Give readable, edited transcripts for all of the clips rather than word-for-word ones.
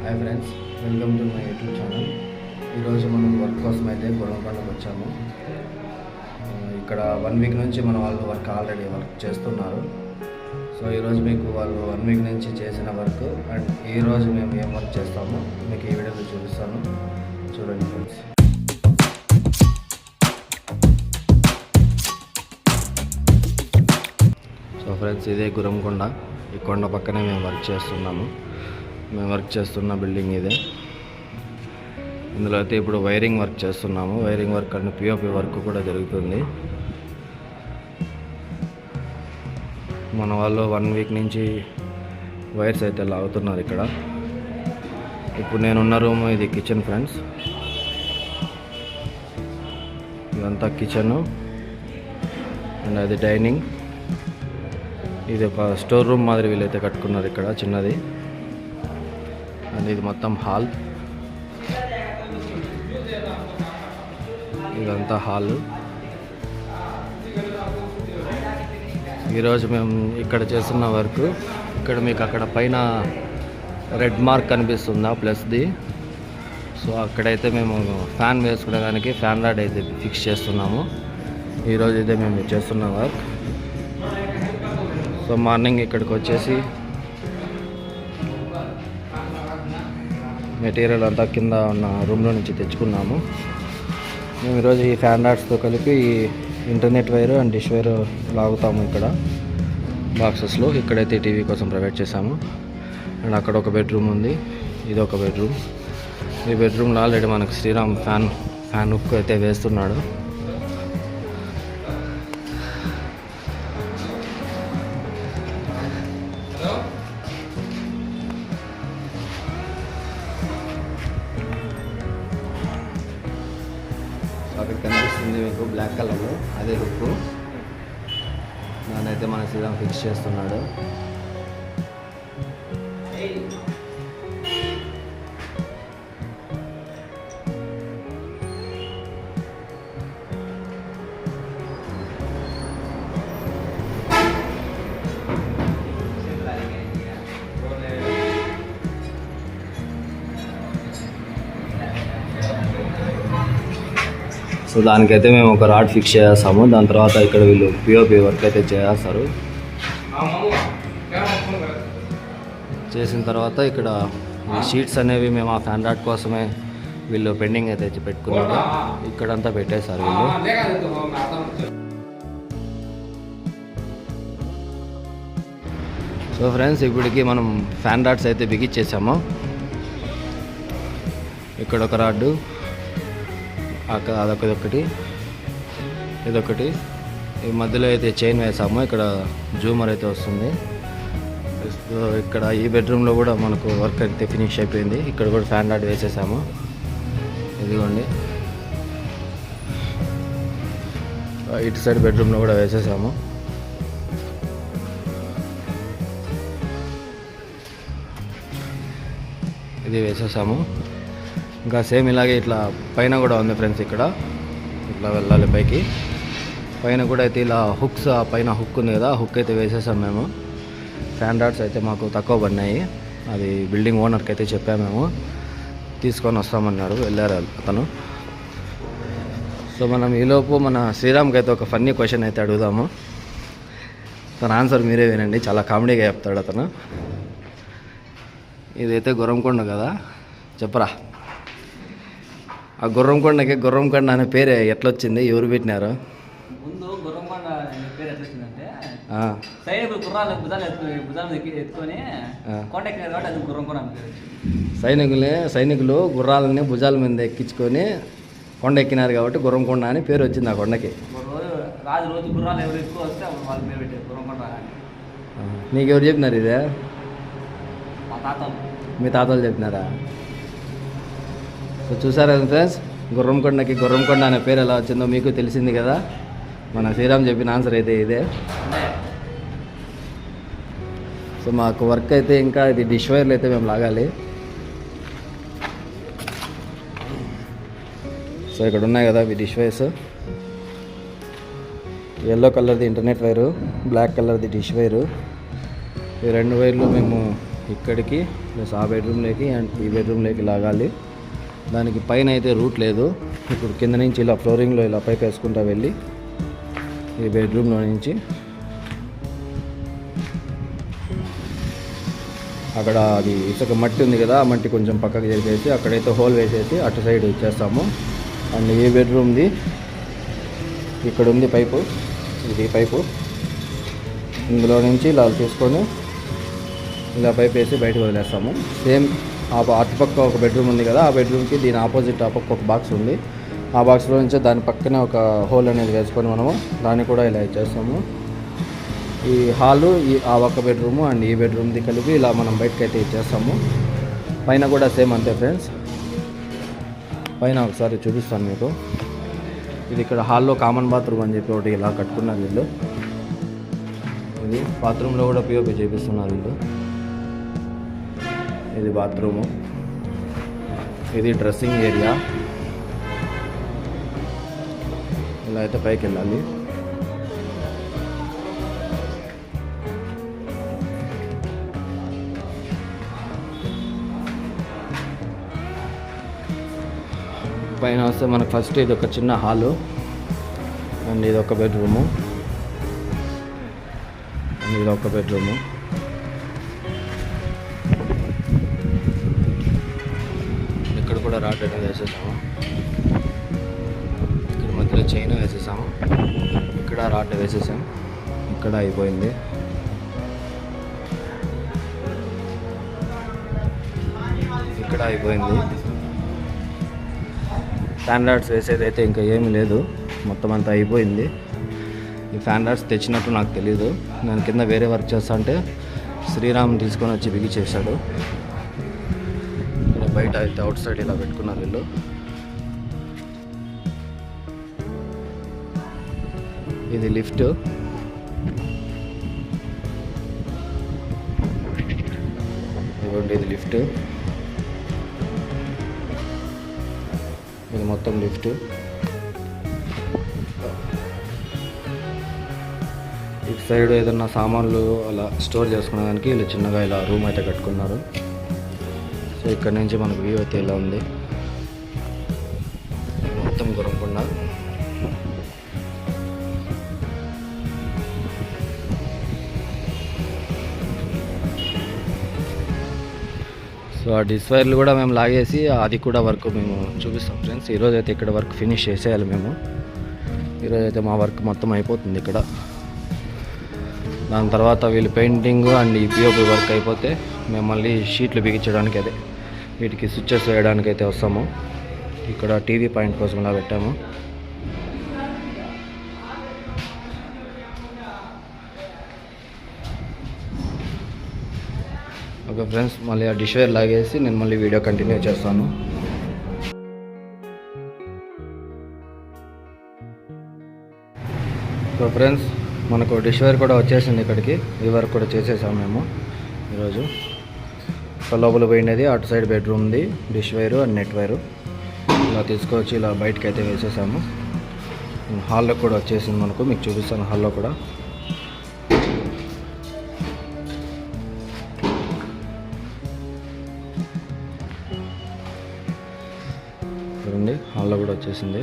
Hi friends, welcome to my YouTube channel. ఈరోజు మనం work కోసం అయితే గుర్రంకొండకు వచ్చాము. ఇక్కడ 1 వీక్ నుంచి మన వాళ్ళు ఆల్రెడీ వర్క్ చేస్తున్నారు. సో ఈరోజు మీకు వాళ్ళు 1 వీక్ నుంచి చేసిన వర్క్ అండ్ ఈరోజు మేము ఏం వర్క్ చేస్తామో మీకు ఈ వీడియోలో చూపిస్తాను, చూడండి ఫ్రెండ్స్. సో ఫ్రెండ్స్, ఇదే గుర్రంకొండ. ఈ కొండ పక్కనే మేము వర్క్ చేస్తున్నాము. మేము వర్క్ చేస్తున్న బిల్డింగ్ ఇదే. ఇందులో అయితే ఇప్పుడు వైరింగ్ వర్క్ చేస్తున్నాము. Wiring work and POP work కూడా జరుగుతుంది. మన వాళ్ళు 1 వీక్ నుంచి వైర్స్ అయితే లాగుతున్నారు ఇక్కడ. ఇప్పుడు నేనున్న రూమ్ ఇది కిచెన్ ఫ్రెండ్స్. ఇదంతా కిచెను అండ్ అది డైనింగ్. ఇది ఒక స్టోర్ రూమ్ మాదిరి వీళ్ళైతే కట్టుకున్నారు ఇక్కడ చిన్నది. అండ్ ఇది మొత్తం హాల్. ఇదంతా హాల్. ఈరోజు మేము ఇక్కడ చేస్తున్న వర్క్, ఇక్కడ మీకు అక్కడ పైన రెడ్ మార్క్ కనిపిస్తుందా ప్లస్ది. సో అక్కడైతే మేము ఫ్యాన్ వేసుకునేదానికి ఫ్యాన్ రాడ్ అయితే ఫిక్స్ చేస్తున్నాము. ఈరోజు అయితే మేము చేస్తున్న వర్క్. సో మార్నింగ్ ఇక్కడికి వచ్చేసి మెటీరియల్ అంతా కింద ఉన్న రూమ్లో నుంచి తెచ్చుకున్నాము. మేము ఈరోజు ఈ ఫ్యాన్ రాడ్స్తో కలిపి internet wire and dish wire లాగుతాము ఇక్కడ బాక్సెస్లో. ఇక్కడైతే టీవీ కోసం ప్రొవైడ్ చేసాము. అండ్ అక్కడ ఒక బెడ్రూమ్ ఉంది, ఇది ఒక బెడ్రూమ్. ఈ బెడ్రూమ్లో ఆల్రెడీ మనకు శ్రీరామ్ ఫ్యాన్ హుక్ అయితే వేస్తున్నాడు. అక్కడ కనిపిస్తుంది మీకు బ్లాక్ కలర్లో, అదే హుక్. దాన్నైతే మన శ్రీరామ్ ఫిక్స్ చేస్తున్నాడు. సో దానికైతే మేము ఒక రాడ్ ఫిక్స్ చేస్తాము. దాని తర్వాత ఇక్కడ వీళ్ళు పిఓపి వర్క్ అయితే చేస్తారు. చేసిన తర్వాత ఇక్కడ ఈ షీట్స్ అనేవి మేము ఆ ఫ్యాన్ రాడ్ కోసమే వీళ్ళు పెండింగ్ అయితే పెట్టుకున్నారు. ఇక్కడంతా పెట్టేశారు వీళ్ళు. సో ఫ్రెండ్స్, ఇప్పటికి మనం ఫ్యాన్ రాడ్స్ అయితే బిగించేసాము. ఇక్కడ ఒక రాడ్డు, అదొకటి, ఇదొకటి. ఈ మధ్యలో అయితే చైన్ వేసాము. ఇక్కడ జూమర్ అయితే వస్తుంది. ఇక్కడ ఈ బెడ్రూమ్లో కూడా మనకు వర్క్ అయితే ఫినిష్ అయిపోయింది. ఇక్కడ కూడా ఫ్యాన్ రాడ్ వేసేసాము. ఇదిగోండి, ఇటు సైడ్ బెడ్రూమ్లో కూడా వేసేసాము. ఇది వేసేసాము. ఇంకా సేమ్ ఇలాగే ఇట్లా పైన కూడా ఉంది ఫ్రెండ్స్. ఇక్కడ ఇట్లా వెళ్ళాలి పైకి. పైన కూడా అయితే ఇలా హుక్స్, ఆ పైన హుక్ ఉంది కదా, హుక్ అయితే వేసేసాం మేము. ఫ్యాన్ రాడ్స్ అయితే మాకు తక్కువ పడినాయి. అది బిల్డింగ్ ఓనర్కి అయితే చెప్పాము మేము, తీసుకొని వస్తామన్నారు. వెళ్ళారు అతను. సో మనం ఈలోపు మన శ్రీరామ్కి అయితే ఒక ఫన్నీ క్వశ్చన్ అయితే అడుగుదాము. తన ఆన్సర్ మీరే వినండి, చాలా కామెడీగా చెప్తాడు అతను. ఇదైతే గుర్రంకొండ కదా, చెప్పరా. ఆ గుర్రంకొండకి గుర్రంకొండ అనే పేరు ఎట్లొచ్చింది, ఎవరు పెట్టినారు? ముందు గుర్రంకొండ పేరు ఎట్లా వచ్చిందంటే, సైనికులు గుర్రాలు భుజాలు ఎత్తుకొని కొండ ఎక్కినారు కాబట్టి అది గుర్రంకొండ అని పేరు. సైనికులు గుర్రాలని భుజాల మీద ఎక్కించుకొని కొండ ఎక్కినారు కాబట్టి గుర్రంకొండ అని పేరు వచ్చింది ఆ కొండకి. రోజు గుర్రాలు ఎవరు ఎక్కువ వస్తే వాళ్ళు పేరు పెట్టారు గుర్రంకొండ అని. నీకెవరు చెప్పినారు ఇదే? మా తాతలు. మీ తాతలు చెప్పినారా? సో చూసారా ఫ్రెండ్స్, గుర్రంకొండకి గుర్రంకొండ అనే పేరు ఎలా వచ్చిందో మీకు తెలిసింది కదా. మన శ్రీరామ్ చెప్పిన ఆన్సర్ అయితే ఇదే. సో మాకు వర్క్ అయితే ఇంకా ఇది డిష్ వైర్లు అయితే మేము లాగాలి. సో ఇక్కడ ఉన్నాయి కదా ఇవి డిష్ వైర్స్. ఎల్లో కలర్ది ఇంటర్నెట్ వైరు, బ్లాక్ కలర్ది డిష్ వైరు. ఈ 2 వైర్లు మేము ఇక్కడికి ప్లస్ ఆ బెడ్రూమ్లోకి అండ్ ఈ బెడ్రూమ్లోకి లాగాలి. దానికి పైన అయితే రూట్ లేదు. ఇప్పుడు కింద నుంచి ఇలా ఫ్లోరింగ్లో ఇలా పైకి వేసుకుంటా వెళ్ళి ఈ బెడ్రూమ్లో నుంచి అక్కడ అది ఇసుక మట్టి ఉంది కదా, ఆ మట్టి కొంచెం పక్కకు జరిపేసి అక్కడైతే హోల్ వేసేసి అటు సైడ్ ఇచ్చేస్తాము. అండ్ ఈ బెడ్రూమ్ది ఇక్కడ ఉంది పైపు, ఇది పైపు, ఇందులో నుంచి ఇలా తీసుకొని ఇలా పైప్ వేసి బయటకు వదిలేస్తాము. సేమ్ అటుపక్క ఒక బెడ్రూమ్ ఉంది కదా, ఆ బెడ్రూమ్కి దీని ఆపోజిట్ ఆ పక్క ఒక బాక్స్ ఉంది. ఆ బాక్స్లో నుంచి దాని పక్కనే ఒక హోల్ అనేది వేసుకొని మనము దాన్ని కూడా ఇలా ఇచ్చేస్తాము. ఈ హాలు ఆ ఒక్క బెడ్రూము అండ్ ఈ బెడ్రూమ్ది కలిపి ఇలా మనం బయటకు అయితే ఇచ్చేస్తాము. పైన కూడా సేమ్ అంతే ఫ్రెండ్స్. పైన ఒకసారి చూపిస్తాను మీకు. ఇది ఇక్కడ హాల్లో కామన్ బాత్రూమ్ అని చెప్పి ఒకటి ఇలా కట్టుకున్నారు వీళ్ళు. ఇది బాత్రూంలో కూడా పిఓపి చేపిస్తున్నారు వీళ్ళు. ఇది బాత్రూము, ఇది డ్రెస్సింగ్ ఏరియా. ఇలా అయితే పైకి వెళ్ళాలి. పైన వస్తే మనకు ఫస్ట్ ఇది ఒక చిన్న హాలు అండ్ ఇది ఒక బెడ్రూము అండ్ ఇది ఒక బెడ్రూము. ఇక్కడ కూడా రాడ్ అనేది వేసేసాము. ఇక్కడ మధ్యలో చైన్ వేసేసాము. ఇక్కడ రాడ్ వేసేసాము. ఇక్కడ అయిపోయింది. ఇక్కడ అయిపోయింది. ఫ్యాన్ రాడ్స్ వేసేది అయితే ఇంకా ఏమీ లేదు, మొత్తం అంతా అయిపోయింది. ఈ ఫ్యాన్ రాడ్స్ తెచ్చినట్టు నాకు తెలీదు. నేను కింద వేరే వర్క్ చేస్తా అంటే శ్రీరామ్ తీసుకొని వచ్చి బిగి చేశాడు. ఇక్కడ బయట అయితే అవుట్ సైడ్ ఇలా పెట్టుకున్నారు వీళ్ళు. ఇది లిఫ్ట్. ఇదిగోండి ఇది లిఫ్ట్. ఇది మొత్తం లిఫ్ట్. ఇటు సైడ్ ఏదన్నా సామాన్లు అలా స్టోర్ చేసుకునేదానికి ఇలా చిన్నగా ఇలా రూమ్ అయితే కట్టుకున్నారు. సో ఇక్కడ నుంచి మనకు వ్యూ అయితే ఇలా ఉంది. మొత్తం గురంకొండ. సో ఆ డిస్వైర్లు కూడా మేము లాగేసి అది కూడా వర్క్ మేము చూపిస్తాం ఫ్రెండ్స్. ఈరోజు అయితే ఇక్కడ వర్క్ ఫినిష్ చేసేయాలి మేము. ఈరోజు అయితే మా వర్క్ మొత్తం అయిపోతుంది ఇక్కడ. దాని తర్వాత వీళ్ళు పెయింటింగ్ అండ్ ఈ పిఓపి వర్క్ అయిపోతే మేము మళ్ళీ షీట్లు బిగించడానికి అదే వీటికి స్విచ్చెస్ వేయడానికి అయితే వస్తాము. ఇక్కడ టీవీ పాయింట్ కోసం ఇలా పెట్టాము. ఓకే ఫ్రెండ్స్, మళ్ళీ ఆ డిష్ వైర్ లాగేసి నేను మళ్ళీ వీడియో కంటిన్యూ చేస్తాను. సో ఫ్రెండ్స్, మనకు డిష్ వైర్ కూడా వచ్చేసింది ఇక్కడికి. ఈ వర్క్ కూడా చేసేసాము మేము ఈరోజు. సో లోపల పోయినది అటు సైడ్ బెడ్రూమ్ది dish wire and net wire ఇలా తీసుకొచ్చి ఇలా బయటకు అయితే వేసేసాము. హాల్లో కూడా వచ్చేసింది మనకు, మీకు చూపిస్తాను హాల్లో కూడా. చూడండి హాల్లో కూడా వచ్చేసింది.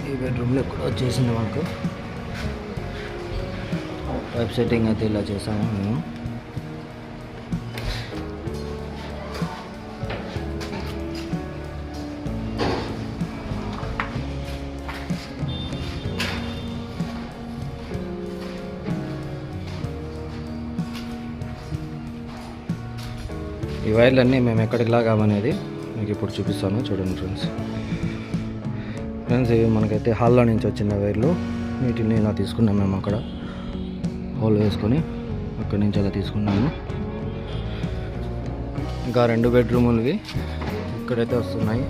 ఈ బెడ్రూమ్లో కూడా వచ్చేసింది మనకు. పైప్ సెట్టింగ్ అయితే ఇలా చేసాము మేము. ఈ వైర్లన్నీ మేము ఎక్కడికి లాగామనేది మీకు ఇప్పుడు చూపిస్తాను. చూడండి ఫ్రెండ్స్. ఇవి మనకైతే హాల్లో నుంచి వచ్చిన వైర్లు. వీటిని ఇలా తీసుకున్నాం మేము. అక్కడ హోల్ వేసుకొని అక్కడి నుంచి అలా తీసుకున్నాము. ఇంకా 2 బెడ్రూములవి ఇక్కడైతే వస్తున్నాయి,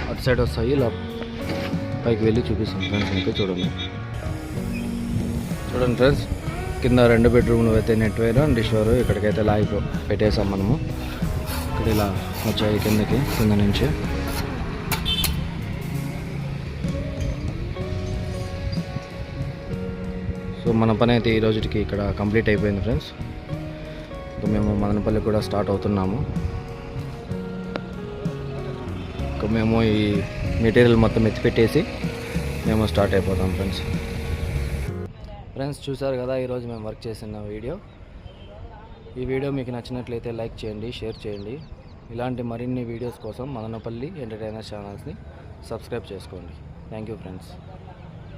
అటు సైడ్ వస్తాయి. ఇలా పైకి వెళ్ళి చూపిస్తాం ఫ్రెండ్స్ మీకు. చూడండి ఫ్రెండ్స్, కింద 2 బెడ్రూమ్లు అయితే net wire and dish wire ఇక్కడికైతే లాగి పెట్టేసాం మనము. ఇక్కడ ఇలా వచ్చాయి కిందకి, కింద నుంచి మన పని అయితే ఈ రోజుకి ఇక్కడ కంప్లీట్ అయిపోయింది ఫ్రెండ్స్. సో మేము మదనపల్లి కూడా స్టార్ట్ అవుతున్నాము. ఇంకా మేము ఈ మెటీరియల్ మొత్తం ఎత్తిపెట్టేసి మేము స్టార్ట్ అయిపోతాం ఫ్రెండ్స్. చూసారు కదా ఈరోజు మేము వర్క్ చేసిన వీడియో. ఈ వీడియో మీకు నచ్చినట్లయితే లైక్ చేయండి, షేర్ చేయండి. ఇలాంటి మరిన్ని వీడియోస్ కోసం మదనపల్లి ఎంటర్టైనర్ ఛానల్స్ని సబ్స్క్రైబ్ చేసుకోండి. Thank you friends.